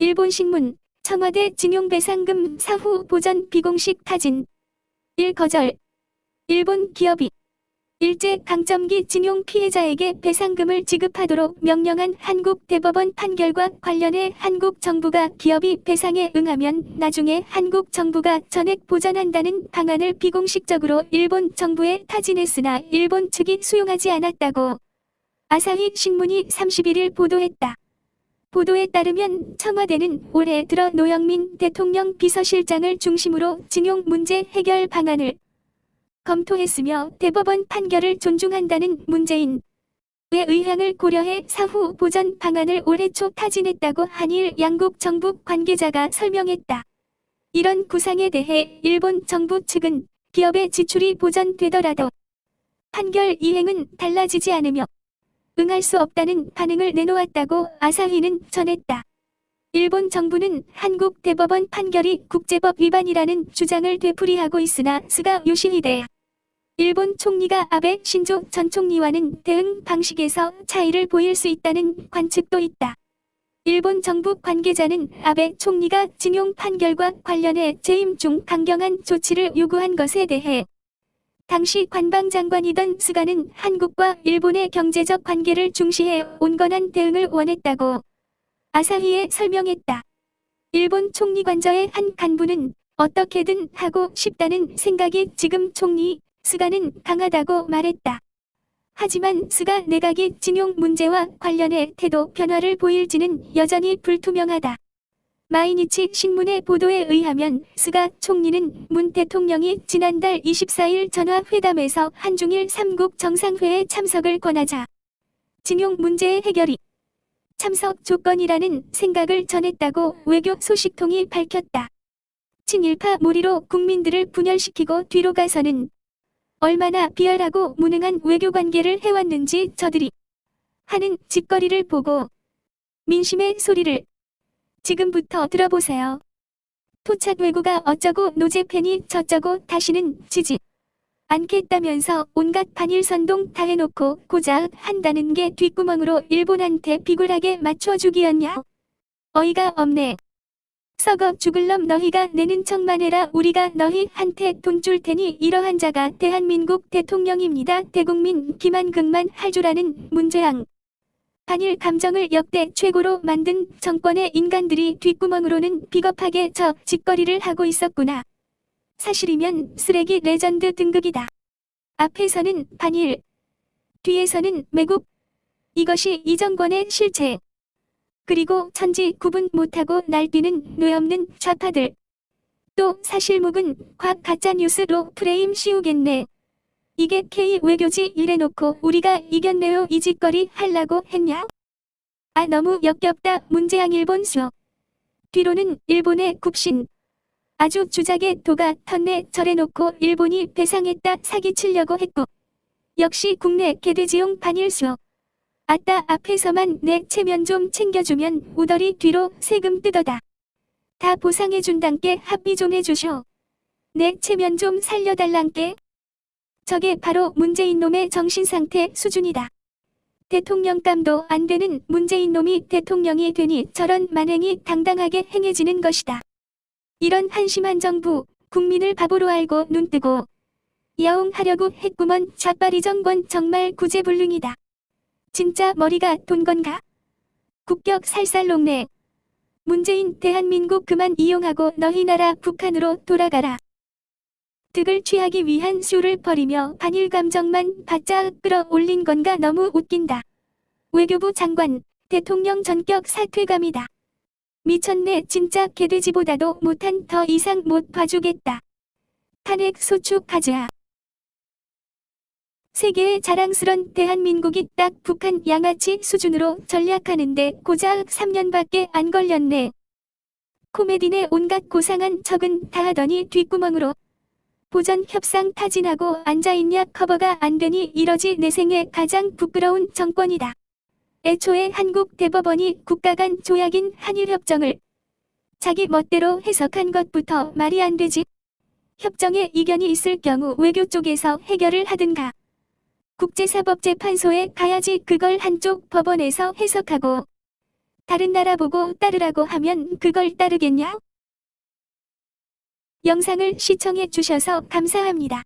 일본신문, 청와대 징용배상금 사후 보전 비공식 타진. 1. 거절. 일본 기업이 일제 강점기 징용 피해자에게 배상금을 지급하도록 명령한 한국 대법원 판결과 관련해 한국 정부가 기업이 배상에 응하면 나중에 한국 정부가 전액 보전한다는 방안을 비공식적으로 일본 정부에 타진했으나 일본 측이 수용하지 않았다고 아사히 신문이 31일 보도했다. 보도에 따르면 청와대는 올해 들어 노영민 대통령 비서실장을 중심으로 징용 문제 해결 방안을 검토했으며 대법원 판결을 존중한다는 문재인의 의향을 고려해 사후 보전 방안을 올해 초 타진했다고 한일 양국 정부 관계자가 설명했다. 이런 구상에 대해 일본 정부 측은 기업의 지출이 보전되더라도 판결 이행은 달라지지 않으며 응할 수 없다는 반응을 내놓았다고 아사히는 전했다. 일본 정부는 한국 대법원 판결이 국제법 위반이라는 주장을 되풀이하고 있으나 스가 요시히데 일본 총리가 아베 신조 전 총리와는 대응 방식에서 차이를 보일 수 있다는 관측도 있다. 일본 정부 관계자는 아베 총리가 징용 판결과 관련해 재임 중 강경한 조치를 요구한 것에 대해 당시 관방장관이던 스가는 한국과 일본의 경제적 관계를 중시해 온건한 대응을 원했다고 아사히에 설명했다. 일본 총리 관저의 한 간부는 어떻게든 하고 싶다는 생각이 지금 총리 스가는 강하다고 말했다. 하지만 스가 내각이 징용 문제와 관련해 태도 변화를 보일지는 여전히 불투명하다. 마이니치 신문의 보도에 의하면 스가 총리는 문 대통령이 지난달 24일 전화회담에서 한중일 3국 정상회에 참석을 권하자 징용 문제의 해결이 참석 조건이라는 생각을 전했다고 외교 소식통이 밝혔다. 친일파 몰이로 국민들을 분열시키고 뒤로 가서는 얼마나 비열하고 무능한 외교관계를 해왔는지 저들이 하는 짓거리를 보고 민심의 소리를 지금부터 들어보세요. 토착 외구가 어쩌고 노제팬이 저쩌고 다시는 지지 않겠다면서 온갖 반일 선동 다 해놓고 고작 한다는 게 뒷구멍으로 일본한테 비굴하게 맞춰주기였냐? 어이가 없네. 썩어 죽을 놈 너희가 내는 척만 해라. 우리가 너희한테 돈 줄 테니 이러한 자가 대한민국 대통령입니다. 대국민 기만극만 할 줄 아는 문재양. 반일 감정을 역대 최고로 만든 정권의 인간들이 뒷구멍으로는 비겁하게 저 짓거리를 하고 있었구나. 사실이면 쓰레기 레전드 등극이다. 앞에서는 반일, 뒤에서는 매국. 이것이 이 정권의 실체. 그리고 천지 구분 못하고 날뛰는 뇌없는 좌파들. 또 사실무근 곽 가짜뉴스로 프레임 씌우겠네. 이게 K 외교지 이래놓고 우리가 이겼네요. 이 짓거리 하려고 했냐? 아 너무 역겹다. 문재양 일본 수어. 뒤로는 일본의 국신. 아주 주작에 도가 턴네 절해놓고 일본이 배상했다 사기치려고 했고. 역시 국내 개돼지용 반일 수어. 아따 앞에서만 내 체면 좀 챙겨주면 우덜이 뒤로 세금 뜯어다. 다 보상해준단께 합의 좀 해주쇼. 내 체면 좀 살려달란께. 저게 바로 문재인 놈의 정신상태 수준이다. 대통령감도 안 되는 문재인 놈이 대통령이 되니 저런 만행이 당당하게 행해지는 것이다. 이런 한심한 정부, 국민을 바보로 알고 눈뜨고 야옹하려고 했구먼. 좌빨이 정권 정말 구제불능이다. 진짜 머리가 돈 건가? 국격 살살 녹네. 문재인 대한민국 그만 이용하고 너희 나라 북한으로 돌아가라. 득을 취하기 위한 수를 벌이며 반일 감정만 바짝 끌어올린 건가 너무 웃긴다. 외교부 장관, 대통령 전격 사퇴감이다. 미쳤네 진짜 개돼지보다도 못한 더 이상 못 봐주겠다. 탄핵 소추하자. 세계의 자랑스런 대한민국이 딱 북한 양아치 수준으로 전략하는데 고작 3년밖에 안 걸렸네. 코미디네 온갖 고상한 척은 다 하더니 뒷구멍으로 보전 협상 타진하고 앉아있냐. 커버가 안 되니 이러지. 내 생애 가장 부끄러운 정권이다. 애초에 한국 대법원이 국가 간 조약인 한일협정을 자기 멋대로 해석한 것부터 말이 안 되지. 협정에 이견이 있을 경우 외교 쪽에서 해결을 하든가 국제사법재판소에 가야지. 그걸 한쪽 법원에서 해석하고 다른 나라 보고 따르라고 하면 그걸 따르겠냐? 영상을 시청해 주셔서 감사합니다.